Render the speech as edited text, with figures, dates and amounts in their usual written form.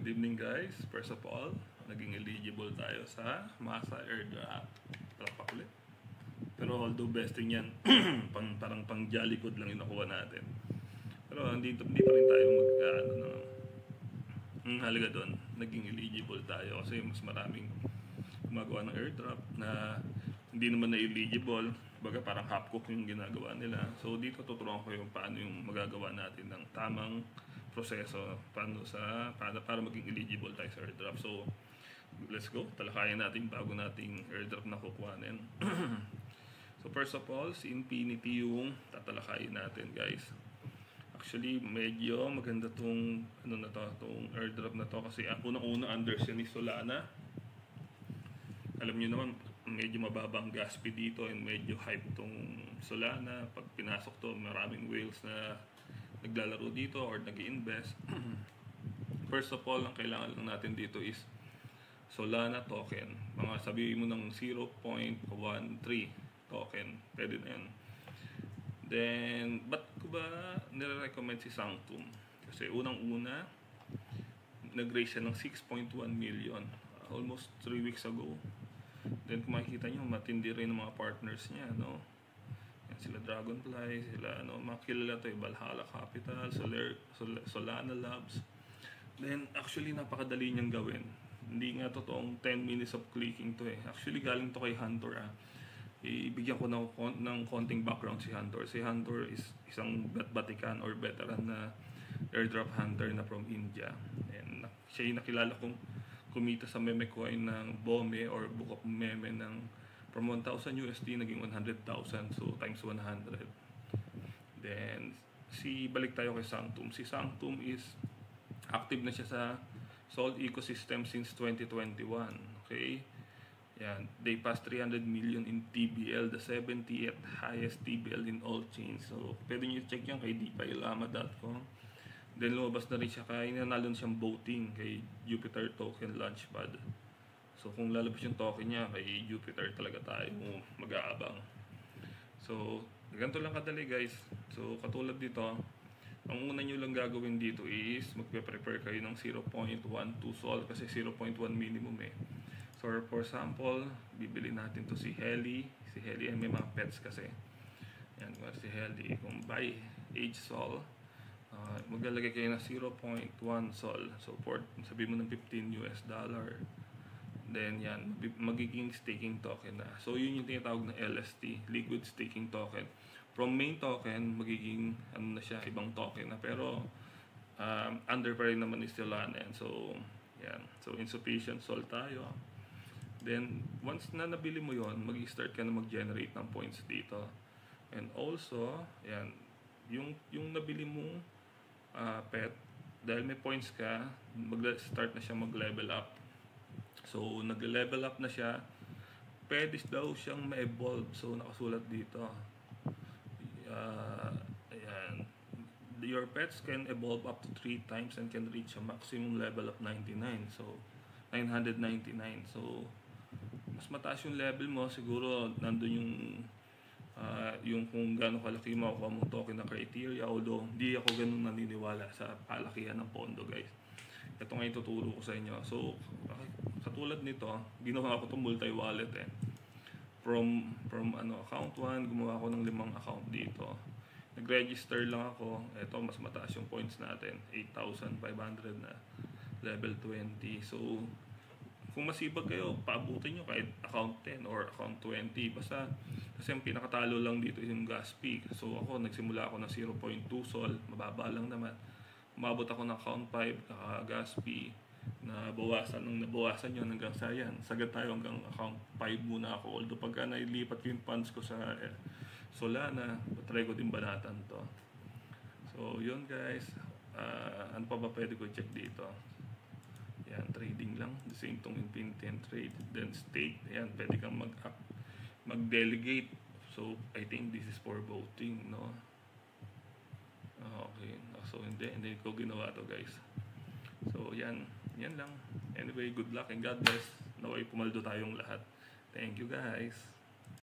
Good evening guys. First of all, naging eligible tayo sa Masa Airdrop. Talapak ulit. Pero although besting yan, parang pang jolly good lang yung nakuha natin. Pero hindi pa rin tayo ang halaga doon, naging eligible tayo kasi mas maraming gumagawa ng airdrop na hindi naman na eligible. Baga parang half cook yung ginagawa nila. So dito tuturuan ko yung paano yung magagawa natin ng tamang proseso para maging eligible tayo sa airdrop. So let's go, talakayan natin bago nating airdrop na kukuhanin. So first of all, si Infinity yung tatalakayin natin guys. Actually medyo maganda tong tong airdrop na to kasi ang unang-una under siya ni Solana. Alam niyo naman medyo mababang gas fee dito and medyo hype tong Solana. Pag pinasok to, maraming whales na naglalaro dito or nag-i-invest. First of all, ang kailangan lang natin dito is Solana token. Mga sabihin mo ng 0.13 token. Pwede na yan. Then, ba't ko ba nire-recommend si Sanctum? Kasi unang-una, nag-raise siya ng 6.1 million. Almost 3 weeks ago. Then kung makikita nyo, matindi rin ang mga partners niya, no? Yan, sila Dragonfly, sila makilala to, Valhalla Capital, Solana Labs. Then actually napakadali niyang gawin. Hindi nga totoong 10 minutes of clicking to eh. Actually galing to kay Hunter ah. Ibigyan ko ng konting background si Hunter. Si Hunter is isang batikan or veteran na airdrop hunter na from India. And siya yung nakilala kong kumita sa meme coin ng BOME or Book of Meme ng from 1,000 USD naging 100,000, so times 100. Then balik tayo kay Sanctum. Si Sanctum is active na siya sa Sol ecosystem since 2021. Okay? Yan, they passed 300 million in TBL, the 70th highest TBL in all chains. So pwede niyo check yan kay depilama.com. Then lumabas na rin siya kaya nanalo siyang voting kay Jupiter Token Launchpad. So kung lalabas yung token niya kay Jupiter talaga tayo mag-aabang. So ganito lang kadali guys. So katulad dito, ang una nyo lang gagawin dito is magpe-prepare kayo ng 0.12 SOL kasi 0.1 minimum eh. So for example, bibili natin to si Heli. Si Heli ay may mga pets kasi. Yan, si Heli. Kung buy age SOL, maglalagay kayo ng 0.1 SOL. So sabihin mo ng $15. Then yan, magiging staking token na. So yun yung tinatawag na LST, Liquid Staking Token. From main token, magiging na siya, ibang token na. Pero under pa rin naman is Solana. So yan, so insufficient SOL tayo. Then once na nabili mo yon, mag-start ka na mag-generate ng points dito. And also, yan, yung nabili mong pet, dahil may points ka, mag-start na siya mag-level up. So nag-level up na siya, pwede daw siyang ma-evolve. So nakasulat dito, ayan, your pets can evolve up to 3 times and can reach a maximum level of 99. So 999. So mas mataas yung level mo, siguro nandun yung kung gaano kalaki makukuha mong token na criteria, although di ako ganun naniniwala sa palakihan ng pondo guys. Ito nga ituturo ko sa inyo. So katulad nito, ginawa ko itong multi-wallet eh. From account 1, gumawa ko ng 5 account dito. Nag-register lang ako. Ito mas mataas yung points natin, 8,500 na level 20. So kung masibag kayo, paabutin nyo kahit account 10 or account 20. Basta, kasi ang pinakatalo lang dito yung gas fee. So ako, nagsimula ako ng 0.2 SOL, mababa lang naman. Umabot ako ng account 5, gas fee, nabawasan yun hanggang sa yan. Sagad tayo hanggang account 5 muna ako. Although pagka nailipat yung funds ko sa Solana, try ko din banatan to. So yun guys, ano pa ba pwede ko check dito? Yan, trading lang. The same tong Infinity and trade. Then stake. Yan, pwede kang mag-delegate. So, I think this is for voting, no? Okay. So, hindi ko ginawa to guys. So, yan. Yan lang. Anyway, good luck and God bless. Naway pumaldo tayong lahat. Thank you guys.